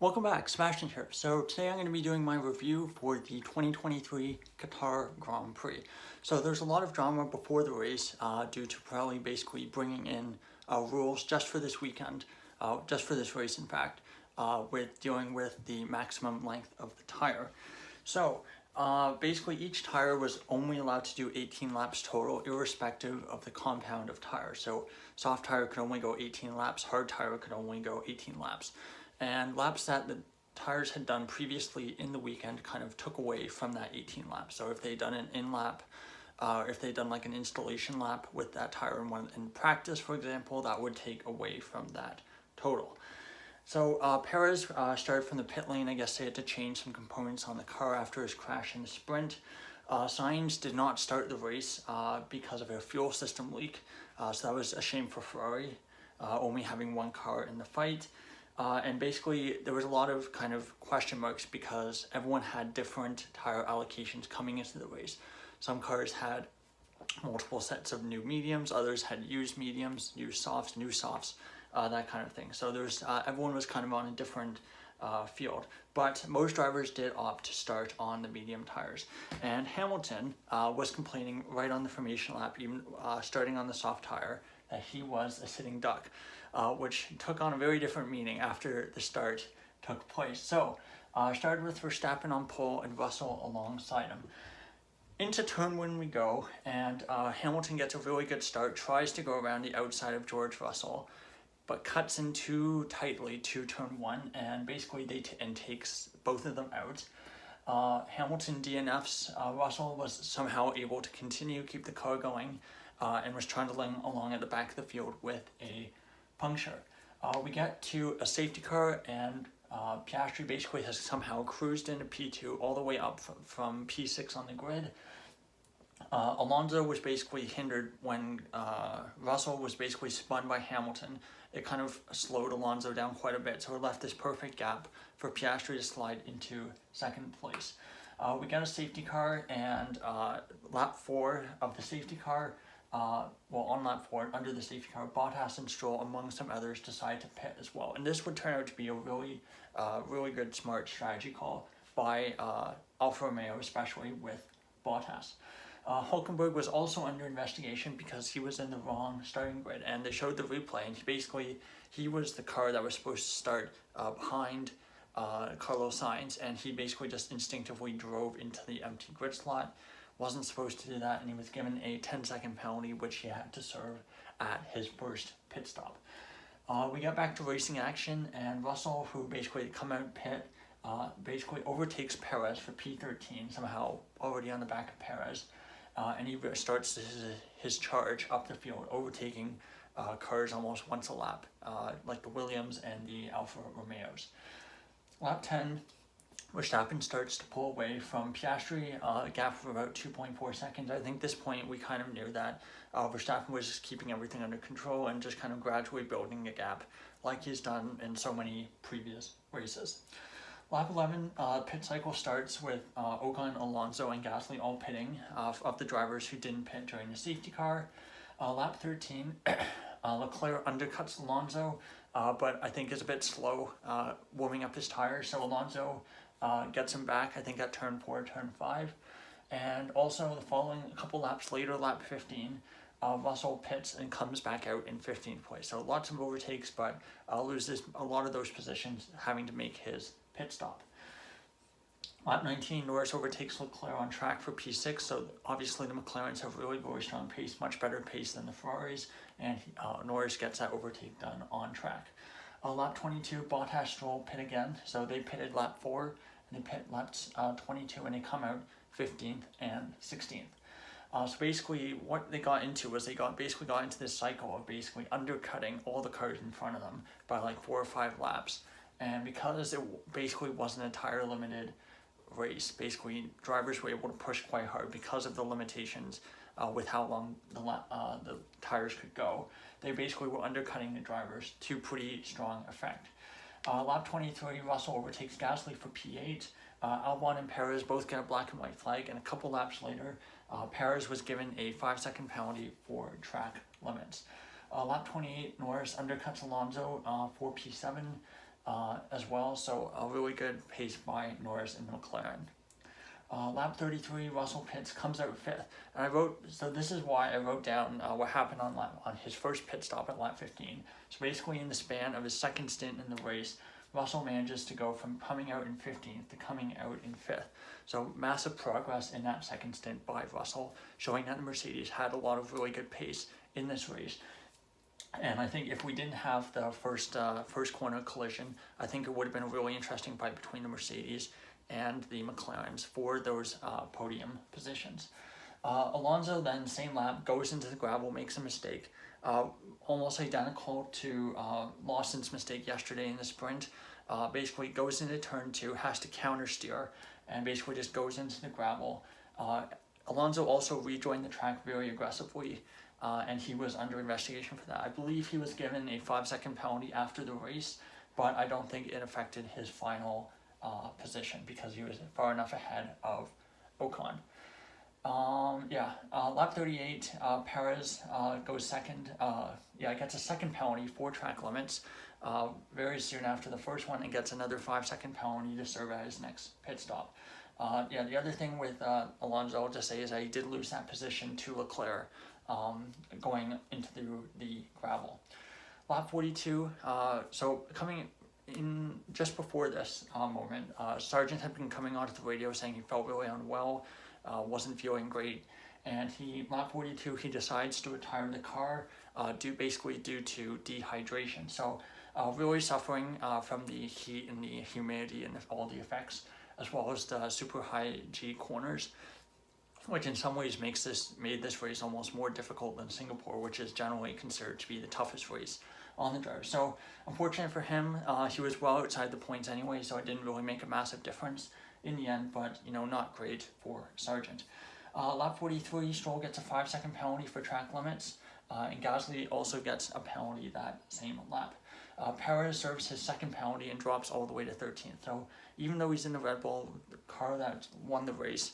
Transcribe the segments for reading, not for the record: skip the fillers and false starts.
Welcome back, Sebastian here. So today I'm going to be doing my review for the 2023 Qatar Grand Prix. So there's a lot of drama before the race due to Pirelli basically bringing in rules just for this weekend, just for this race in fact, with dealing with the maximum length of the tire. So basically each tire was only allowed to do 18 laps total, irrespective of the compound of tires. So soft tire could only go 18 laps, hard tire could only go 18 laps. And laps that the tires had done previously in the weekend kind of took away from that 18 laps. So if they'd done an in-lap, if they'd done like an installation lap with that tire in practice, for example, that would take away from that total. So Perez started from the pit lane. I guess they had to change some components on the car after his crash in the sprint. Sainz did not start the race because of a fuel system leak. So that was a shame for Ferrari, only having one car in the fight. And basically there was a lot of kind of question marks because everyone had different tire allocations coming into the race. Some cars had multiple sets of new mediums, others had used mediums, used softs, new softs, that kind of thing. So there's everyone was kind of on a different field, but most drivers did opt to start on the medium tires. And Hamilton was complaining right on the formation lap, even starting on the soft tire, that he was a sitting duck. Which took on a very different meaning after the start took place. So, started with Verstappen on pole and Russell alongside him. Into turn one we go, and Hamilton gets a really good start, tries to go around the outside of George Russell, but cuts in too tightly to turn one, and basically takes both of them out. Hamilton DNFs. Russell was somehow able to continue, keep the car going, and was trundling along at the back of the field with a puncture. We get to a safety car, and Piastri basically has somehow cruised into P2 all the way up from P6 on the grid. Alonso was basically hindered when Russell was basically spun by Hamilton. It kind of slowed Alonso down quite a bit, so it left this perfect gap for Piastri to slide into second place. We got a safety car, and lap 4 of the safety car, on lap 4, under the safety car, Bottas and Stroll, among some others, decide to pit as well. And this would turn out to be a really good, smart strategy call by Alfa Romeo, especially with Bottas. Hülkenberg was also under investigation because he was in the wrong starting grid, and they showed the replay, and he was the car that was supposed to start behind Carlos Sainz, and he basically just instinctively drove into the empty grid slot. Wasn't supposed to do that, and he was given a 10-second penalty, which he had to serve at his first pit stop. We got back to racing action, and Russell, who basically come out pit, basically overtakes Perez for P13, somehow already on the back of Perez, and he starts his charge up the field, overtaking cars almost once a lap, like the Williams and the Alfa Romeos. Lap 10, Verstappen starts to pull away from Piastri, a gap of about 2.4 seconds. I think at this point we kind of knew that Verstappen was just keeping everything under control and just kind of gradually building a gap like he's done in so many previous races. Lap 11, pit cycle starts with Ocon, Alonso, and Gasly all pitting of the drivers who didn't pit during the safety car. Lap 13, Leclerc undercuts Alonso, but I think is a bit slow warming up his tires, so Alonso gets him back, I think at turn 4, turn 5. And also the following, a couple laps later, lap 15, Russell pits and comes back out in 15th place. So lots of overtakes, but loses a lot of those positions, having to make his pit stop. Lap 19, Norris overtakes Leclerc on track for P6, so obviously the McLarens have really strong pace, much better pace than the Ferraris, and Norris gets that overtake done on track. Lap 22, Bottas, Stroll pit again, so they pitted lap 4, and they pit laps 22, and they come out 15th and 16th. So basically what they got into was they basically got into this cycle of basically undercutting all the cars in front of them by like 4 or 5 laps. And because it basically wasn't a tire limited race, basically drivers were able to push quite hard because of the limitations with how long the tires could go. They basically were undercutting the drivers to pretty strong effect. Lap 23, Russell overtakes Gasly for P8. Albon and Perez both get a black and white flag, and a couple laps later, Perez was given a 5-second penalty for track limits. Lap 28, Norris undercuts Alonso for P7. as well, so a really good pace by Norris in the McLaren. Lap 33, Russell pits, comes out 5th. And so this is why I wrote down what happened on his first pit stop at lap 15. So basically in the span of his second stint in the race, Russell manages to go from coming out in 15th to coming out in 5th. So massive progress in that second stint by Russell, showing that the Mercedes had a lot of really good pace in this race. And I think if we didn't have the first corner collision, I think it would have been a really interesting fight between the Mercedes and the McLarens for those podium positions. Alonso then, same lap, goes into the gravel, makes a mistake, almost identical to Lawson's mistake yesterday in the sprint. Basically goes into turn 2, has to counter steer, and basically just goes into the gravel. Alonso also rejoined the track very aggressively, and he was under investigation for that. I believe he was given a 5-second penalty after the race, but I don't think it affected his final position because he was far enough ahead of Ocon. Lap 38, Perez goes second. Gets a second penalty for track limits very soon after the first one, and gets another 5-second penalty to serve as his next pit stop. The other thing with Alonso, I'll just say, is that he did lose that position to Leclerc going into the gravel. Lap 42, so coming in just before this moment, Sargent had been coming onto the radio saying he felt really unwell, wasn't feeling great, and lap 42 he decides to retire the car due to dehydration. So really suffering from the heat and the humidity and all the effects, as well as the super high G corners, which in some ways made this race almost more difficult than Singapore, which is generally considered to be the toughest race on the driver. So unfortunate for him, he was well outside the points anyway, so it didn't really make a massive difference in the end, but not great for Sargent. Lap 43, Stroll gets a 5-second penalty for track limits, and Gasly also gets a penalty that same lap. Perez serves his second penalty and drops all the way to 13th. So even though he's in the Red Bull car that won the race,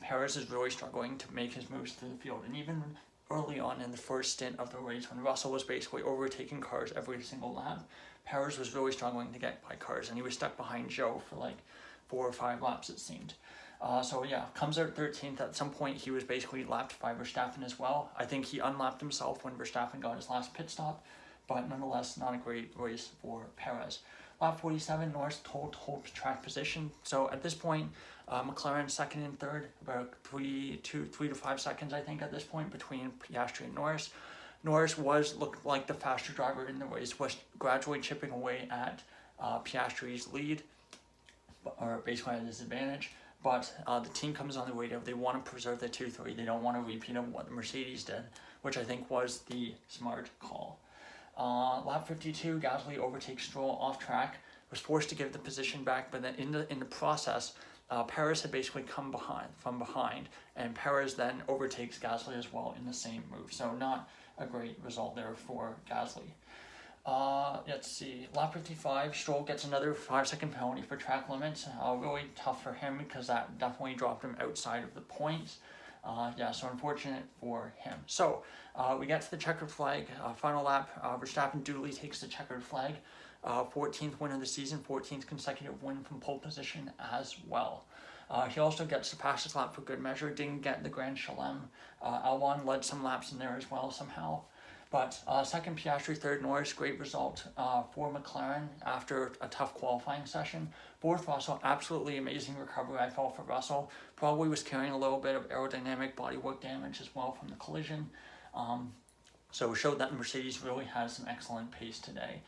Perez is really struggling to make his moves through the field. And even early on in the first stint of the race, when Russell was basically overtaking cars every single lap, Perez was really struggling to get by cars, and he was stuck behind Joe for like 4 or 5 laps, it seemed. Comes out 13th. At some point, he was basically lapped by Verstappen as well. I think he unlapped himself when Verstappen got his last pit stop, but nonetheless, not a great race for Perez. Lap 47, Norris holds track position. So at this point, McLaren second and third, about 3 to 5 seconds, I think, at this point, between Piastri and Norris. Norris looked like the faster driver in the race, was gradually chipping away at Piastri's lead, or basically at his advantage. But the team comes on the radio. They want to preserve the 2-3. They don't want a repeat of what the Mercedes did, which I think was the smart call. Lap 52, Gasly overtakes Stroll off track, was forced to give the position back, but then in the process, Perez had basically come from behind, and Perez then overtakes Gasly as well in the same move. So not a great result there for Gasly. Let's see, lap 55, Stroll gets another 5-second penalty for track limits. Really tough for him because that definitely dropped him outside of the points. So unfortunate for him. So we get to the checkered flag, final lap. Verstappen duly takes the checkered flag. 14th win of the season, 14th consecutive win from pole position as well. He also gets the fastest lap for good measure, didn't get the Grand Chelem. Albon led some laps in there as well somehow. But second Piastri, third Norris, great result for McLaren after a tough qualifying session. Fourth Russell, absolutely amazing recovery I felt for Russell. Probably was carrying a little bit of aerodynamic bodywork damage as well from the collision. So it showed that Mercedes really has some excellent pace today.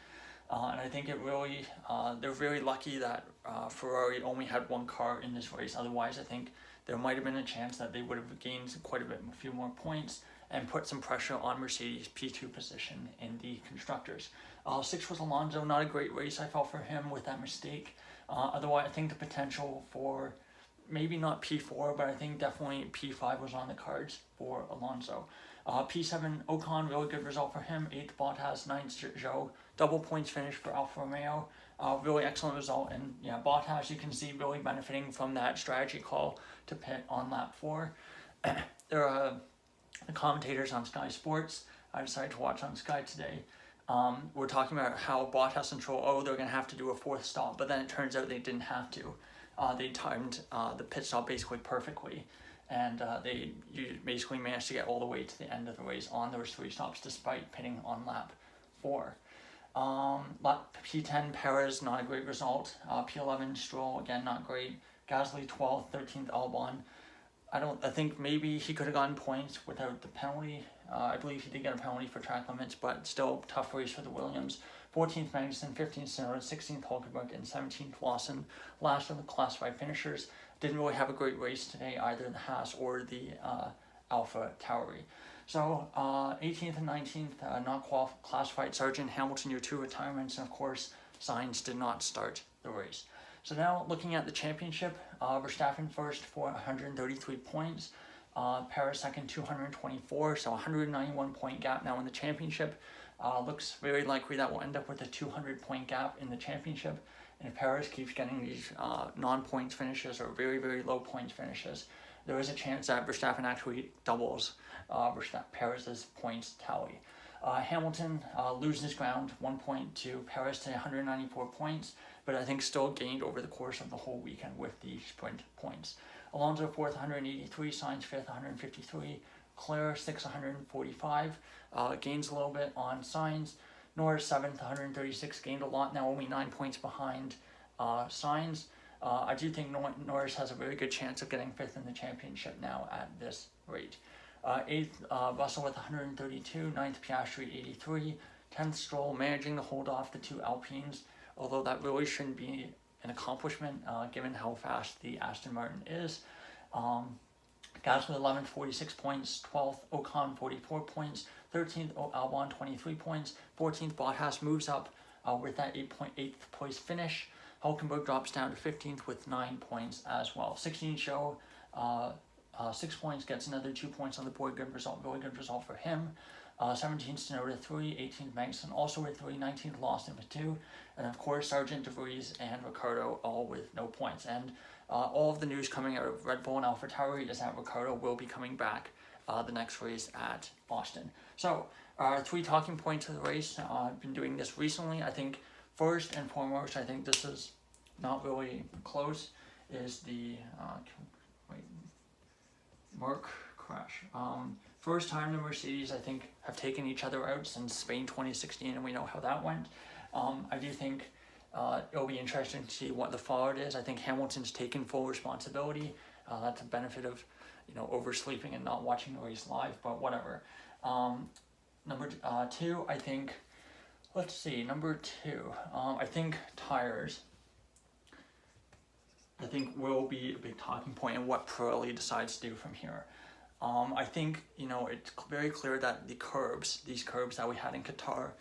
And I think they're very lucky that Ferrari only had one car in this race. Otherwise, I think there might have been a chance that they would have gained quite a few more points and put some pressure on Mercedes' P2 position in the constructors. 6th was Alonso, not a great race I felt for him with that mistake. Otherwise, I think the potential for maybe not P4, but I think definitely P5 was on the cards for Alonso. P7, Ocon, really good result for him. 8th, Bottas, 9th, Zhou. Double points finish for Alfa Romeo. Really excellent result. And Bottas, you can see, really benefiting from that strategy call to pit on lap 4. There are the commentators on Sky Sports. I decided to watch on Sky today. we're talking about how Bottas and Stroll, they're going to have to do a fourth stop, but then it turns out they didn't have to. They timed the pit stop basically perfectly, and they basically managed to get all the way to the end of the race on those 3 stops despite pitting on lap 4. Lap P10, Perez, not a great result. P11, Stroll, again, not great. Gasly, 12th, 13th, Albon. I think maybe he could have gotten points without the penalty. I believe he did get a penalty for track limits, but still tough race for the Williams. 14th Magnussen, 15th Tsunoda, 16th Hulkenberg, and 17th Lawson. Last of the classified finishers. Didn't really have a great race today, either in the Haas or the Alpha Tauri. So 18th and 19th, not classified. Sargent, Hamilton, your 2 retirements, and of course, Sainz did not start the race. So now looking at the championship, Verstappen first for 133 points, Perez second 224, so 191 point gap now in the championship. Looks very likely that we'll end up with a 200 point gap in the championship, and if Perez keeps getting these non-points finishes or very, very low points finishes, there is a chance that Verstappen actually doubles Perez's points tally. Hamilton loses ground 1 point to Perez to 194 points, but I think still gained over the course of the whole weekend with the sprint points. Alonso 4th, 183, Sainz 5th, 153, Leclerc 6th, 145, gains a little bit on Sainz. Norris 7th, 136, gained a lot, now only 9 points behind Sainz. I do think Norris has a very good chance of getting 5th in the championship now at this rate. 8th, Russell with 132, 9th, Piastri 83, 10th, Stroll managing to hold off the 2 Alpines, although that really shouldn't be an accomplishment given how fast the Aston Martin is. Gasly 11th, 46 points, 12th, Ocon 44 points, 13th, Albon 23 points, 14th, Bottas moves up with that 8th place finish. Hulkenberg drops down to 15th with 9 points as well. 16th show, 6 points, gets another 2 points on the board. Good result, really good result for him. 17th Tsunoda 3, 18th Magnussen also with 3, 19th Lawson with 2, and of course Sargent, De Vries, and Ricciardo all with no points. And all of the news coming out of Red Bull and AlphaTauri is that Ricciardo will be coming back the next race at Austin. So 3 talking points of the race. I've been doing this recently. I think first and foremost, I think this is not really close, is the Mark crash. First time the Mercedes, I think, have taken each other out since Spain 2016, and we know how that went. I do think it'll be interesting to see what the fallout is. I think Hamilton's taken full responsibility. That's a benefit of, oversleeping and not watching the race live, but whatever. Number 2, I think, let's see, number 2, I think tires, I think will be a big talking point in what Pirelli decides to do from here. I think, it's very clear that these curbs that we had in Qatar,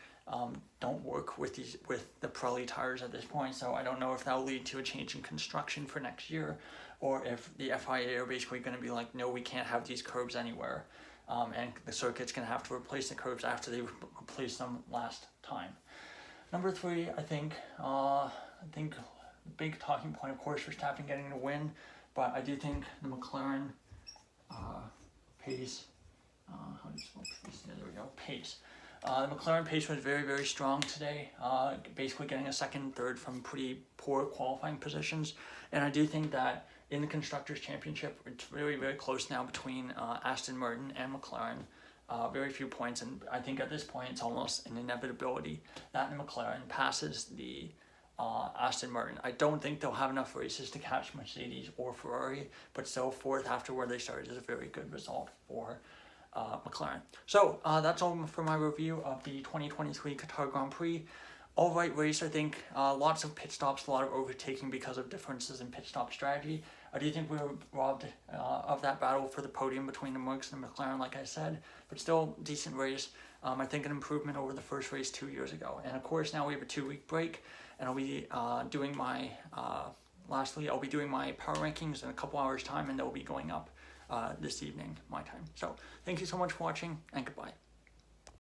don't work with the Pirelli tires at this point. So I don't know if that will lead to a change in construction for next year, or if the FIA are basically going to be like, no, we can't have these curbs anywhere, and the circuit's going to have to replace the curbs after they replaced them last time. Number 3, I think the big talking point, of course, Verstappen getting the win, but I do think the McLaren pace, how do you spell pace? Yeah, there we go, pace. The McLaren pace was very, very strong today, basically getting a second, third from pretty poor qualifying positions. And I do think that in the Constructors' Championship, it's very, very close now between Aston Martin and McLaren. Very few points, and I think at this point it's almost an inevitability that the McLaren passes the Aston Martin. I don't think they'll have enough races to catch Mercedes or Ferrari, but still 4th after where they started is a very good result for McLaren. So that's all for my review of the 2023 Qatar Grand Prix. All right race, I think. Lots of pit stops, a lot of overtaking because of differences in pit stop strategy. I do think we were robbed of that battle for the podium between the Mercs and the McLaren, like I said, but still decent race. I think an improvement over the first race 2 years ago. And of course, now we have a 2-week break, and I'll be doing my, lastly, I'll be doing my power rankings in a couple hours time, and they'll be going up this evening, my time. So thank you so much for watching, and goodbye.